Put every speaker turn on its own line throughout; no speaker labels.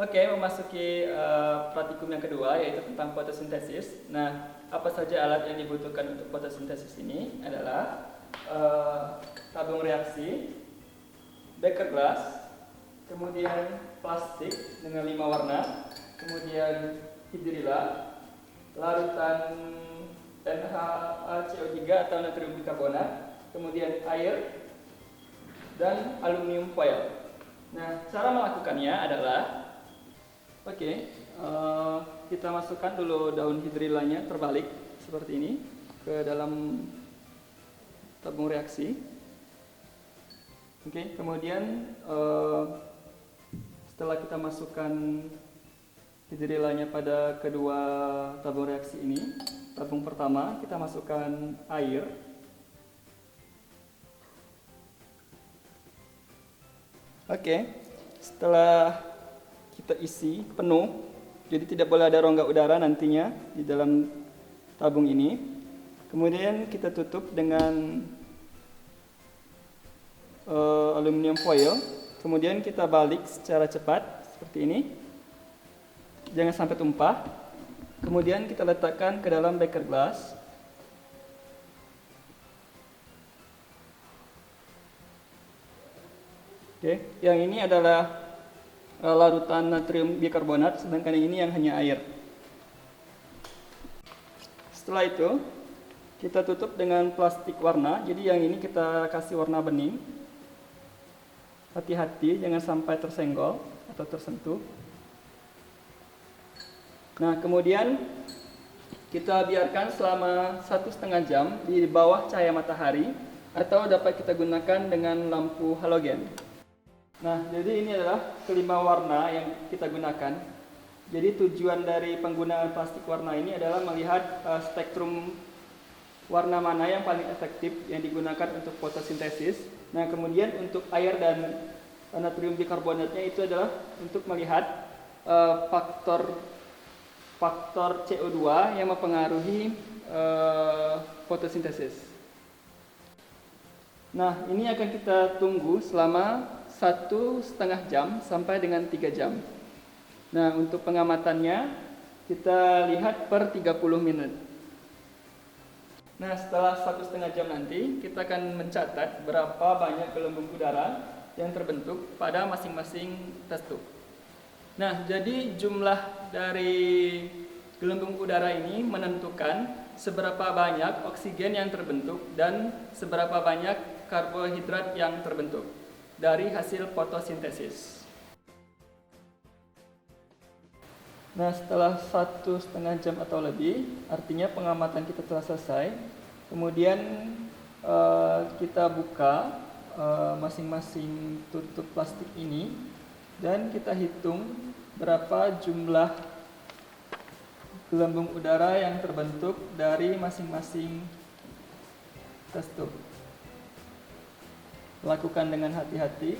Oke, memasuki praktikum yang kedua, yaitu tentang fotosintesis. Nah, apa saja alat yang dibutuhkan untuk fotosintesis ini adalah tabung reaksi, beker gelas, kemudian plastik dengan 5 warna, kemudian hidrila, larutan NaCO3 atau natrium bikarbonat, kemudian air, dan aluminium foil. Nah, cara melakukannya adalah kita masukkan dulu daun hidrilanya terbalik seperti ini ke dalam tabung reaksi. Kemudian setelah kita masukkan hidrilanya pada kedua tabung reaksi ini, tabung pertama kita masukkan air. Setelah kita isi penuh, jadi tidak boleh ada rongga udara nantinya di dalam tabung ini. Kemudian kita tutup dengan aluminium foil. Kemudian kita balik secara cepat seperti ini, jangan sampai tumpah. Kemudian kita letakkan ke dalam beker gelas. Yang ini adalah larutan natrium bikarbonat, sedangkan yang ini yang hanya air. Setelah itu, kita tutup dengan plastik warna. Jadi yang ini kita kasih warna bening. Hati-hati, jangan sampai tersenggol atau tersentuh. Nah, kemudian kita biarkan selama 1,5 jam di bawah cahaya matahari, atau dapat kita gunakan dengan lampu halogen. Nah, jadi ini adalah kelima warna yang kita gunakan. Jadi tujuan dari penggunaan plastik warna ini adalah melihat spektrum warna mana yang paling efektif yang digunakan untuk fotosintesis. Nah, kemudian untuk air dan natrium bikarbonatnya itu adalah untuk melihat faktor CO2 yang mempengaruhi fotosintesis. Nah, ini akan kita tunggu selama 1,5 jam sampai dengan 3 jam. Nah, untuk pengamatannya kita lihat per 30 menit. Nah, setelah 1,5 jam nanti kita akan mencatat berapa banyak gelembung udara yang terbentuk pada masing-masing test tube. Nah, jadi jumlah dari gelembung udara ini menentukan seberapa banyak oksigen yang terbentuk dan seberapa banyak karbohidrat yang terbentuk dari hasil fotosintesis. Nah, setelah 1,5 jam atau lebih, artinya pengamatan kita telah selesai. Kemudian kita buka masing-masing tutup plastik ini dan kita hitung berapa jumlah gelembung udara yang terbentuk dari masing-masing test tube. Lakukan dengan hati-hati.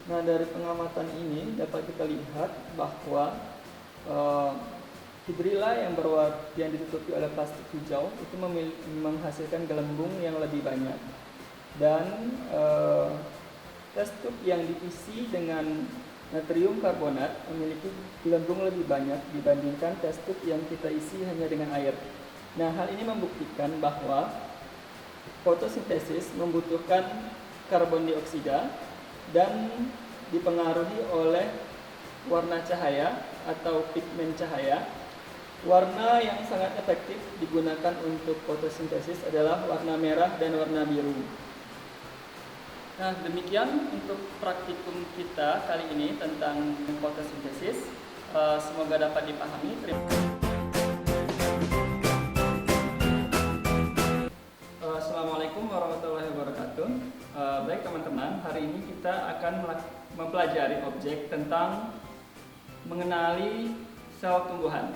Nah, dari pengamatan ini dapat kita lihat bahwa hidrila yang ditutupi oleh plastik hijau itu menghasilkan gelembung yang lebih banyak, dan test tube yang diisi dengan natrium karbonat memiliki gelembung lebih banyak dibandingkan test tube yang kita isi hanya dengan air. Nah, hal ini membuktikan bahwa fotosintesis membutuhkan karbon dioksida dan dipengaruhi oleh warna cahaya atau pigmen cahaya. Warna yang sangat efektif digunakan untuk fotosintesis adalah warna merah dan warna biru. Nah, demikian untuk praktikum kita kali ini tentang fotosintesis. Semoga dapat dipahami. Assalamualaikum warahmatullahi wabarakatuh. Baik teman-teman, hari ini kita akan mempelajari objek tentang mengenali sel tumbuhan.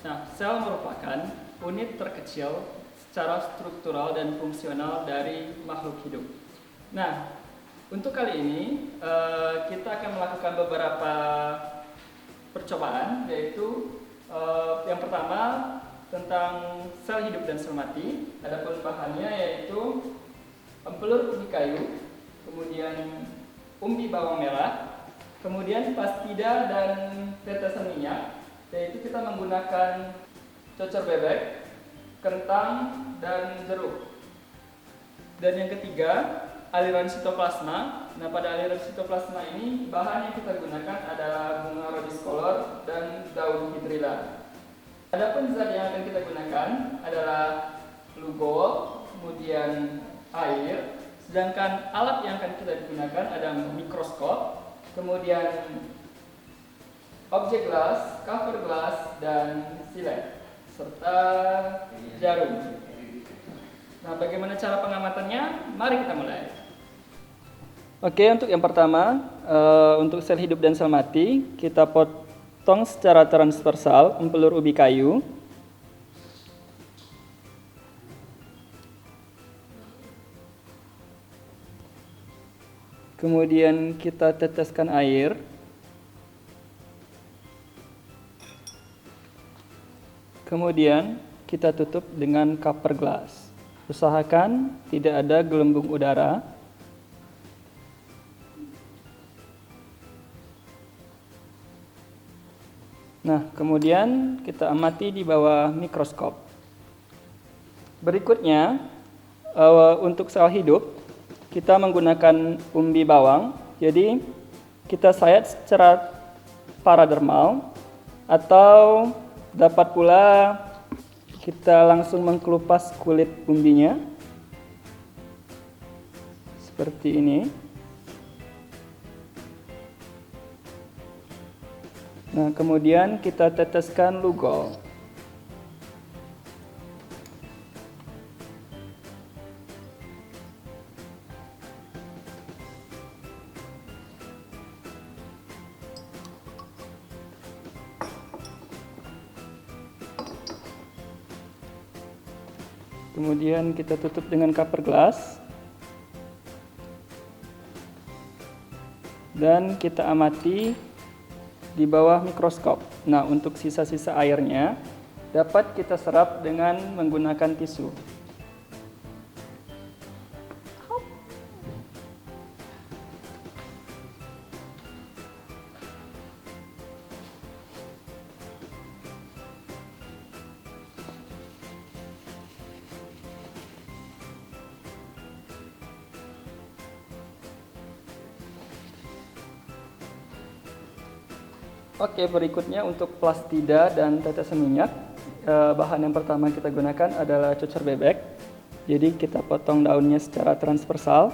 Nah, sel merupakan unit terkecil secara struktural dan fungsional dari makhluk hidup. Nah, untuk kali ini kita akan melakukan beberapa percobaan, yaitu yang pertama tentang sel hidup dan sel mati. Adapun bahannya yaitu empelur ubi kayu, kemudian umbi bawang merah, kemudian pastida dan tetesan minyak, yaitu kita menggunakan cocor bebek, kentang, dan jeruk. Dan yang ketiga, aliran sitoplasma. Nah, pada aliran sitoplasma ini bahan yang kita gunakan adalah bunga rhodiocolor dan daun hidrilla. Adapun zat yang akan kita gunakan adalah lugol, kemudian air, sedangkan alat yang akan kita gunakan adalah mikroskop, kemudian objek gelas, cover gelas, dan silet, serta jarum. Nah, bagaimana cara pengamatannya? Mari kita mulai. Oke, untuk yang pertama, untuk sel hidup dan sel mati, kita potong secara transversal empelur ubi kayu. Kemudian kita teteskan air. Kemudian kita tutup dengan cover glass. Usahakan tidak ada gelembung udara. Nah, kemudian kita amati di bawah mikroskop. Berikutnya, untuk sel hidup, kita menggunakan umbi bawang. Jadi, kita sayat secara paradermal, atau dapat pula kita langsung mengkelupas kulit umbinya seperti ini. Nah, kemudian kita teteskan lugol. Kemudian kita tutup dengan cover glass dan kita amati di bawah mikroskop. Nah, untuk sisa-sisa airnya dapat kita serap dengan menggunakan tisu. Oke, berikutnya untuk plastida dan tetesan minyak, bahan yang pertama kita gunakan adalah cocor bebek. Jadi kita potong daunnya secara transversal.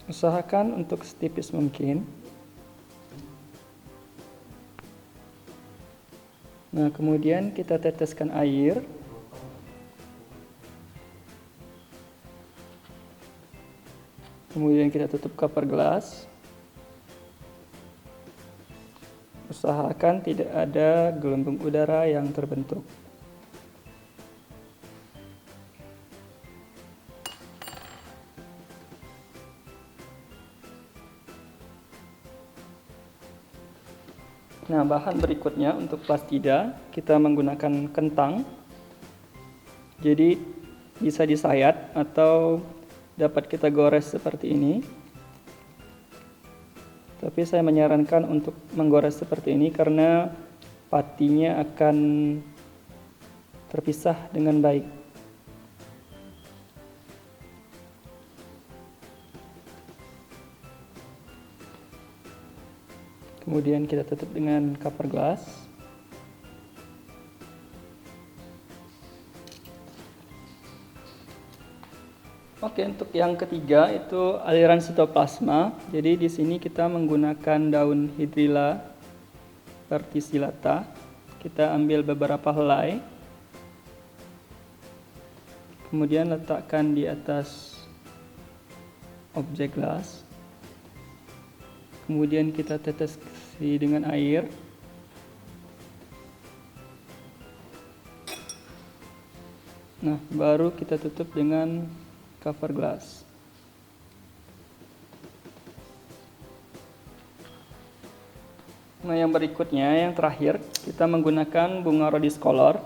Usahakan untuk setipis mungkin. Nah, kemudian kita teteskan air. Kemudian kita tutup cover gelas. Usahakan tidak ada gelembung udara yang terbentuk. Nah, bahan berikutnya untuk plastida, kita menggunakan kentang. Jadi bisa disayat atau dapat kita gores seperti ini. Tapi saya menyarankan untuk menggores seperti ini karena patinya akan terpisah dengan baik. Kemudian kita tutup dengan cover glass. Oke, untuk yang ketiga itu aliran sitoplasma. Jadi di sini kita menggunakan daun hidrilla verticillata. Kita ambil beberapa helai. kemudian letakkan di atas objek gelas. Kemudian kita tetesi dengan air. Nah, baru kita tutup dengan cover gelas. Nah, yang berikutnya, yang terakhir, kita menggunakan bunga rose color.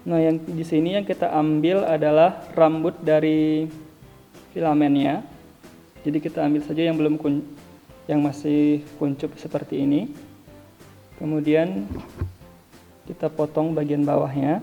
Nah, yang di sini yang kita ambil adalah rambut dari filamennya. Jadi kita ambil saja yang yang masih kuncup seperti ini. Kemudian kita potong bagian bawahnya.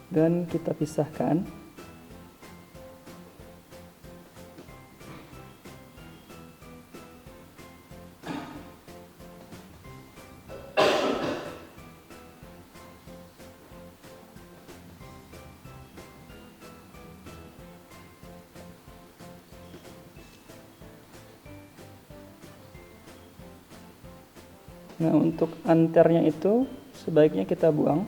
Dan kita pisahkan. Nah, untuk anternya itu sebaiknya kita buang.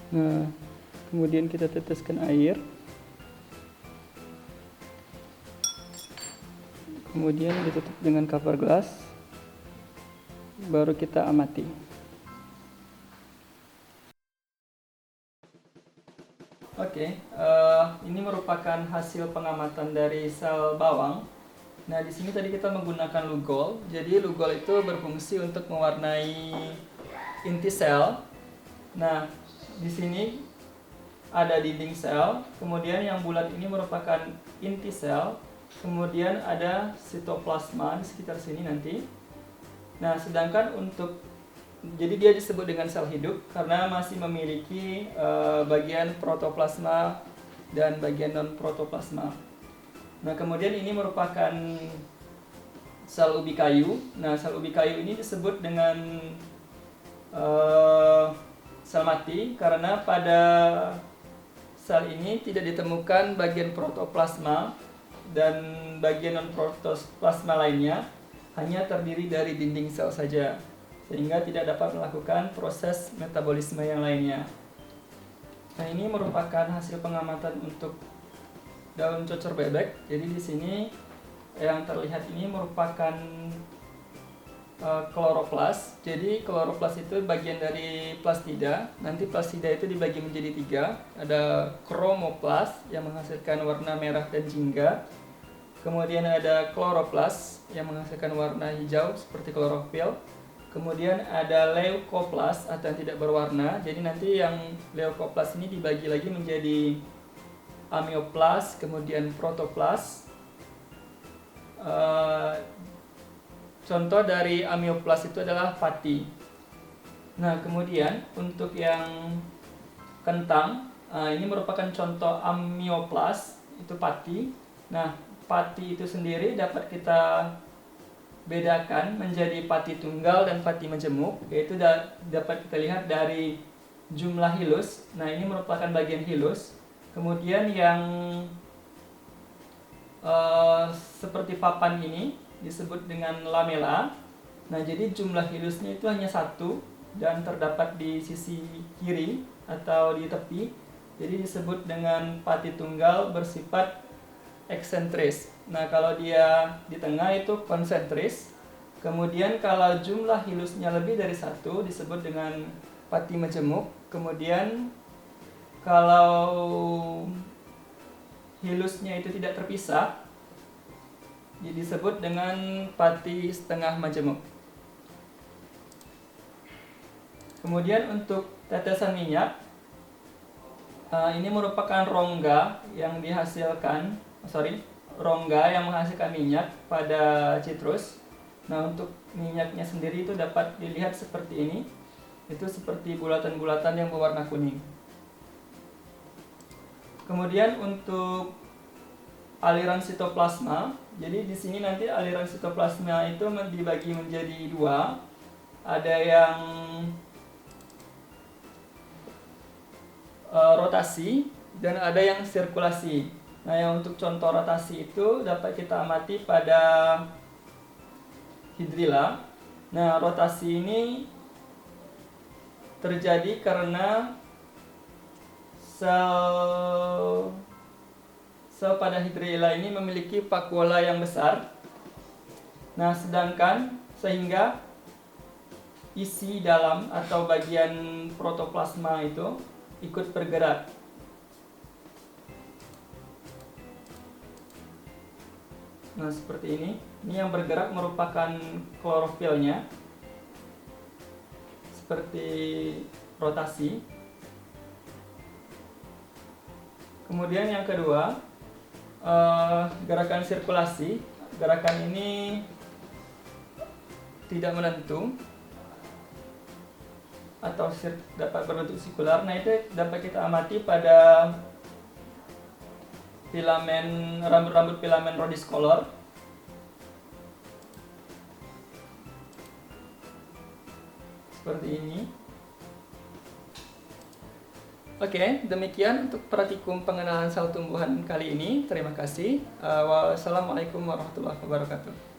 Nah, kemudian kita teteskan air. Kemudian ditutup dengan cover gelas. Baru kita amati. Oke, ini merupakan hasil pengamatan dari sel bawang. Nah, di sini tadi kita menggunakan lugol. Jadi lugol itu berfungsi untuk mewarnai inti sel. Nah, di sini ada dinding sel, kemudian yang bulat ini merupakan inti sel, kemudian ada sitoplasma di sekitar sini nanti. Nah, sedangkan jadi dia disebut dengan sel hidup karena masih memiliki bagian protoplasma dan bagian non protoplasma. Nah, kemudian ini merupakan sel ubi kayu. Nah, sel ubi kayu ini disebut dengan sel mati karena pada sel ini tidak ditemukan bagian protoplasma dan bagian non-protoplasma lainnya, hanya terdiri dari dinding sel saja, sehingga tidak dapat melakukan proses metabolisme yang lainnya. Nah, ini merupakan hasil pengamatan untuk daun cocor bebek. Jadi di sini yang terlihat ini merupakan kloroplas. Jadi kloroplas itu bagian dari plastida. Nanti plastida itu dibagi menjadi 3. Ada kromoplas yang menghasilkan warna merah dan jingga. Kemudian ada kloroplas yang menghasilkan warna hijau seperti klorofil. Kemudian ada leukoplas atau yang tidak berwarna. Jadi nanti yang leukoplas ini dibagi lagi menjadi amioplas, kemudian protoplas. Contoh dari amioplas itu adalah pati. Nah, kemudian untuk yang kentang, ini merupakan contoh amioplas, itu pati. Nah, pati itu sendiri dapat kita bedakan menjadi pati tunggal dan pati majemuk, yaitu dapat kita lihat dari jumlah hilus. Nah, ini merupakan bagian hilus. Kemudian yang seperti papan ini disebut dengan lamela. Nah, jadi jumlah hilusnya itu hanya 1 dan terdapat di sisi kiri atau di tepi. Jadi disebut dengan pati tunggal bersifat eksentris. Nah, kalau dia di tengah itu konsentris. Kemudian kalau jumlah hilusnya lebih dari 1 disebut dengan pati majemuk. Kemudian kalau hilusnya itu tidak terpisah disebut dengan pati setengah majemuk. Kemudian untuk tetesan minyak, ini merupakan rongga yang menghasilkan minyak pada citrus. Nah, untuk minyaknya sendiri itu dapat dilihat seperti ini. Itu seperti bulatan-bulatan yang berwarna kuning. Kemudian untuk aliran sitoplasma, jadi di sini nanti aliran sitoplasma itu dibagi menjadi dua. Ada yang rotasi dan ada yang sirkulasi. Nah, yang untuk contoh rotasi itu dapat kita amati pada hidrilla. Nah, rotasi ini terjadi karena sel pada hidrilla ini memiliki vakuola yang besar. Nah, sehingga isi dalam atau bagian protoplasma itu ikut bergerak. Nah, seperti ini. Ini yang bergerak merupakan klorofilnya. Seperti rotasi. Kemudian yang kedua, gerakan sirkulasi. Gerakan ini tidak menentu atau dapat berbentuk sirkular. Nah, itu dapat kita amati pada filamen rambut-rambut filamen rhodiscolor. Seperti ini. Oke, demikian untuk praktikum pengenalan sel tumbuhan kali ini. Terima kasih. Wassalamualaikum warahmatullahi wabarakatuh.